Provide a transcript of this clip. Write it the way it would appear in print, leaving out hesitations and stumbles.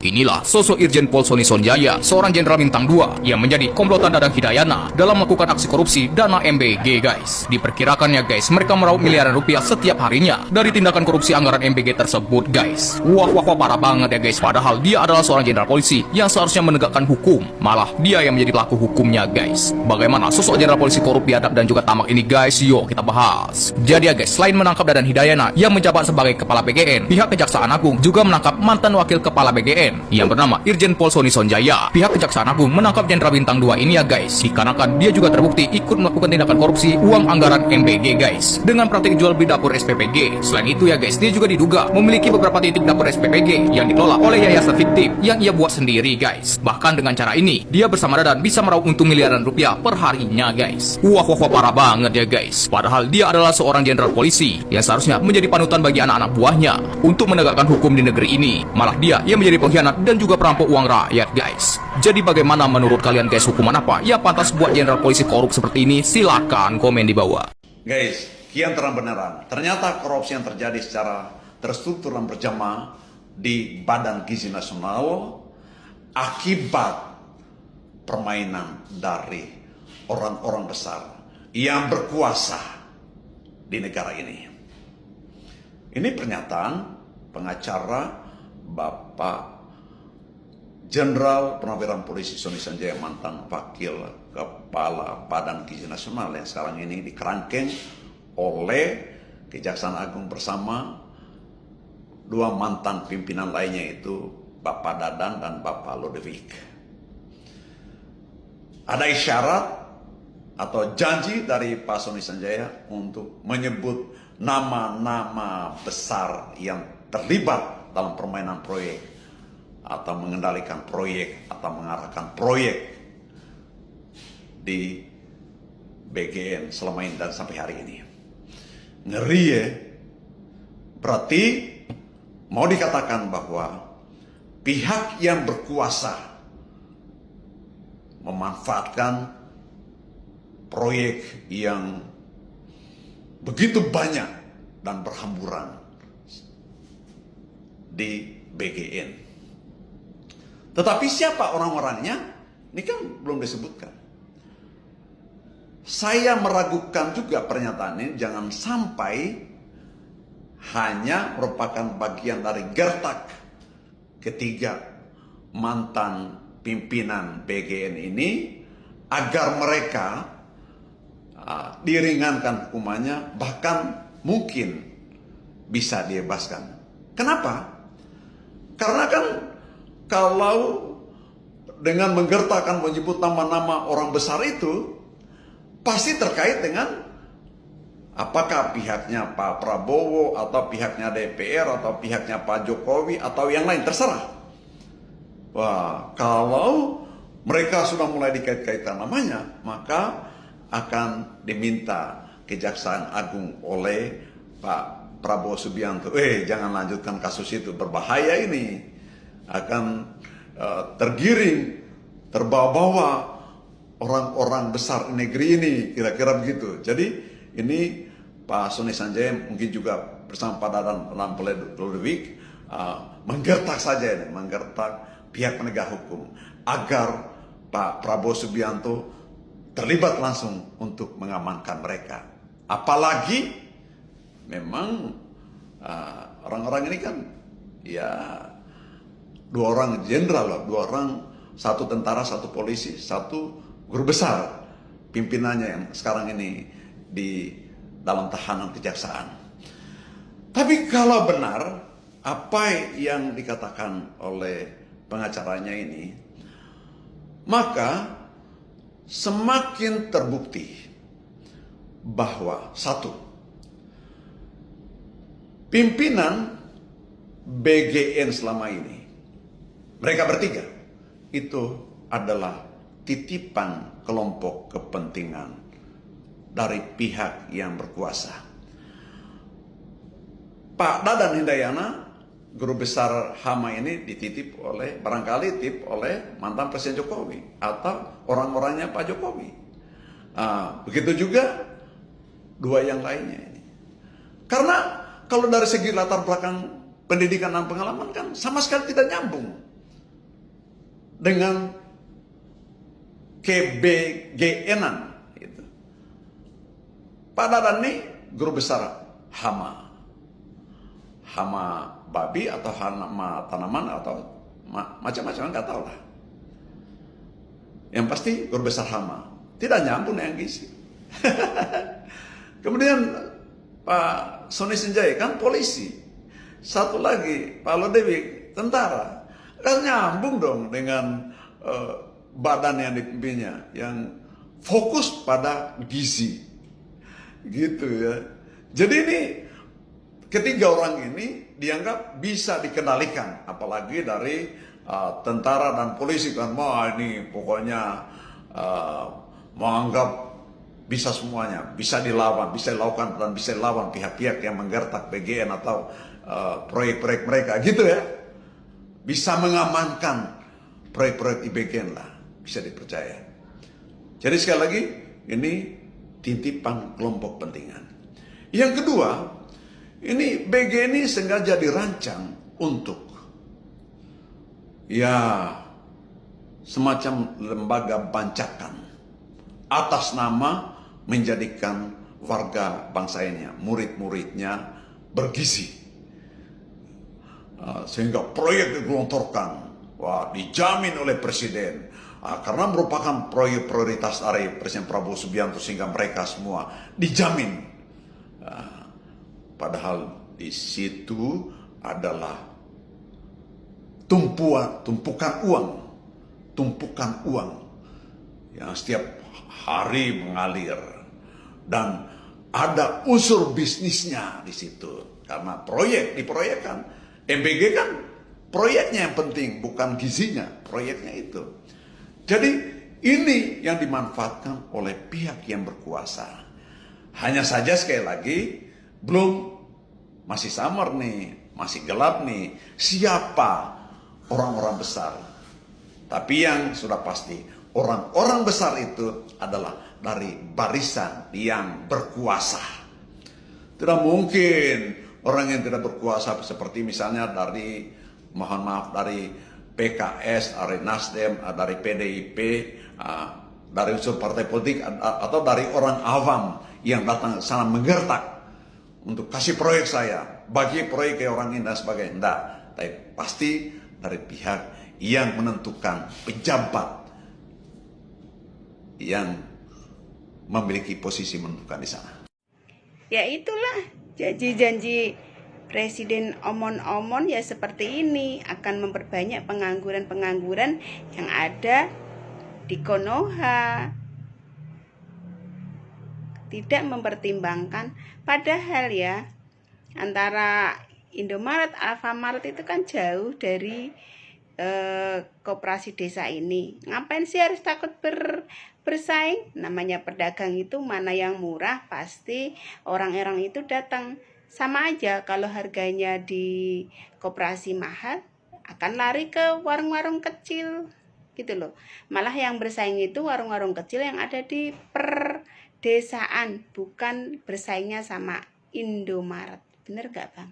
Inilah sosok Irjen Pol Sony Sonjaya, seorang jenderal bintang 2 yang menjadi komplotan Dadang Hidayana dalam melakukan aksi korupsi dana MBG, guys. Diperkirakannya, guys, mereka meraup miliaran rupiah setiap harinya dari tindakan korupsi anggaran MBG tersebut, guys. Wah, parah banget ya, guys. Padahal dia adalah seorang jenderal polisi yang seharusnya menegakkan hukum. Malah dia yang menjadi pelaku hukumnya, guys. Bagaimana sosok jenderal polisi korup, biadab, dan juga tamak ini, guys? Yuk kita bahas. Jadi ya, guys, selain menangkap Dadang Hidayana yang menjabat sebagai kepala BGN, pihak Kejaksaan Agung juga menangkap mantan wakil kepala BGN yang bernama Irjen Pol Sony Sonjaya. Pihak Kejaksaan Agung menangkap jenderal bintang 2 ini ya, guys, dikarenakan dia juga terbukti ikut melakukan tindakan korupsi uang anggaran MBG, guys, dengan praktik jual beli dapur SPPG. Selain itu ya, guys, dia juga diduga memiliki beberapa titik dapur SPPG yang dikelola oleh yayasan fiktif yang ia buat sendiri, guys. Bahkan dengan cara ini dia bersama Dadan bisa meraup untung miliaran rupiah per harinya, guys. Wah, parah banget ya, guys. Padahal dia adalah seorang jenderal polisi yang seharusnya menjadi panutan bagi anak-anak buahnya untuk menegakkan hukum di negeri ini. Malah dia yang menjadi pengkhianat dan juga perampok uang rakyat, guys. Jadi bagaimana menurut kalian, guys, hukuman apa yang pantas buat jenderal polisi korup seperti ini? Silakan komen di bawah. Guys, kian terang beneran, ternyata korupsi yang terjadi secara terstruktur dan berjamaah di Badan Gizi Nasional akibat permainan dari orang-orang besar yang berkuasa di negara ini. Ini pernyataan pengacara Bapak Jenderal Pernawiran Polisi Sony Sonjaya, mantan wakil kepala Badan Gizi Nasional yang sekarang ini dikerangkeng oleh Kejaksaan Agung bersama dua mantan pimpinan lainnya, yaitu Bapak Dadan dan Bapak Lodewijk. Ada isyarat atau janji dari Pak Sony Sonjaya untuk menyebut nama-nama besar yang terlibat dalam permainan proyek atau mengendalikan proyek atau mengarahkan proyek di BGN selama ini dan sampai hari ini. Ngeri ya. Berarti mau dikatakan bahwa pihak yang berkuasa memanfaatkan proyek yang begitu banyak dan berhamburan di BGN. Tetapi siapa orang-orangnya? Ini kan belum disebutkan. Saya meragukan juga pernyataan ini jangan sampai hanya merupakan bagian dari gertak ketiga mantan pimpinan BGN ini agar mereka diringankan hukumannya, bahkan mungkin bisa dibebaskan. Kenapa? Karena kan kalau dengan menggertakkan menyebut nama-nama orang besar itu pasti terkait dengan apakah pihaknya Pak Prabowo atau pihaknya DPR atau pihaknya Pak Jokowi atau yang lain, terserah. Wah, kalau mereka sudah mulai dikait-kaitkan namanya, maka akan diminta Kejaksaan Agung oleh Pak Prabowo Subianto, jangan lanjutkan kasus itu, berbahaya ini, akan tergiring, terbawa-bawa orang-orang besar negeri ini, kira-kira begitu. Jadi ini Pak Sony Sonjaya mungkin juga bersama Pak Dadan dan Pak Lodewijk menggertak saja ini, menggertak pihak penegak hukum agar Pak Prabowo Subianto terlibat langsung untuk mengamankan mereka. Apalagi memang orang-orang ini kan ya dua orang jenderal, dua orang, satu tentara, satu polisi, satu guru besar pimpinannya yang sekarang ini di dalam tahanan kejaksaan. Tapi kalau benar apa yang dikatakan oleh pengacaranya ini, maka semakin terbukti bahwa satu, pimpinan BGN selama ini, mereka bertiga, itu adalah titipan kelompok kepentingan dari pihak yang berkuasa. Pak Dadan Hidayana, guru besar Hama ini dititip oleh, barangkali titip oleh mantan Presiden Jokowi atau orang-orangnya Pak Jokowi. Begitu juga dua yang lainnya ini. Karena kalau dari segi latar belakang pendidikan dan pengalaman kan sama sekali tidak nyambung. dengan KBGN-an gitu. Pak Dadan ini guru besar hama babi atau hama tanaman atau macam-macam, nggak tahu lah. Yang pasti guru besar hama, tidak nyambung dengan gizi. Kemudian Pak Sony Sinjai kan polisi, satu lagi Pak Lodewi tentara, kan nyambung dong dengan badan yang dipimpinnya yang fokus pada gizi, gitu ya. Jadi ini ketiga orang ini dianggap bisa dikendalikan, apalagi dari tentara dan polisi kan, wah ini pokoknya menganggap bisa semuanya, bisa dilawan, bisa dilakukan dan bisa dilawan pihak-pihak yang menggertak PGN atau proyek-proyek mereka, gitu ya. Bisa mengamankan proyek-proyek IBGN lah, bisa dipercaya. Jadi sekali lagi, ini titipan kelompok pentingan. Yang kedua, ini BG ini sengaja dirancang untuk ya semacam lembaga bancakan atas nama menjadikan warga bangsa ini, murid-muridnya bergizi. Sehingga proyek digelontorkan, wah, dijamin oleh presiden. Karena merupakan proyek prioritas dari Presiden Prabowo Subianto, sehingga mereka semua dijamin. Padahal di situ adalah tumpukan uang yang setiap hari mengalir, dan ada unsur bisnisnya di situ karena diproyekkan. MBG kan proyeknya yang penting, bukan gizinya, proyeknya itu. Jadi ini yang dimanfaatkan oleh pihak yang berkuasa. Hanya saja sekali lagi masih samar nih, masih gelap nih siapa orang-orang besar. Tapi yang sudah pasti, orang-orang besar itu adalah dari barisan yang berkuasa. Tidak mungkin orang yang tidak berkuasa seperti misalnya dari PKS, dari Nasdem, dari PDIP, dari unsur partai politik, atau dari orang awam yang datang ke sana menggertak untuk kasih proyek saya, bagi proyek ke orang ini dan sebagainya. Enggak, tapi pasti dari pihak yang menentukan, pejabat yang memiliki posisi menentukan di sana. Ya itulah janji-janji Presiden omon-omon ya seperti ini, akan memperbanyak pengangguran-pengangguran yang ada di Konoha. Tidak mempertimbangkan, padahal ya antara Indomaret, Alfamart itu kan jauh dari koperasi desa ini. Ngapain sih harus takut bersaing? Namanya pedagang itu mana yang murah pasti orang-orang itu datang. Sama aja kalau harganya di koperasi mahal akan lari ke warung-warung kecil gitu loh. Malah yang bersaing itu warung-warung kecil yang ada di perdesaan, bukan bersaingnya sama Indomaret. Bener gak Bang?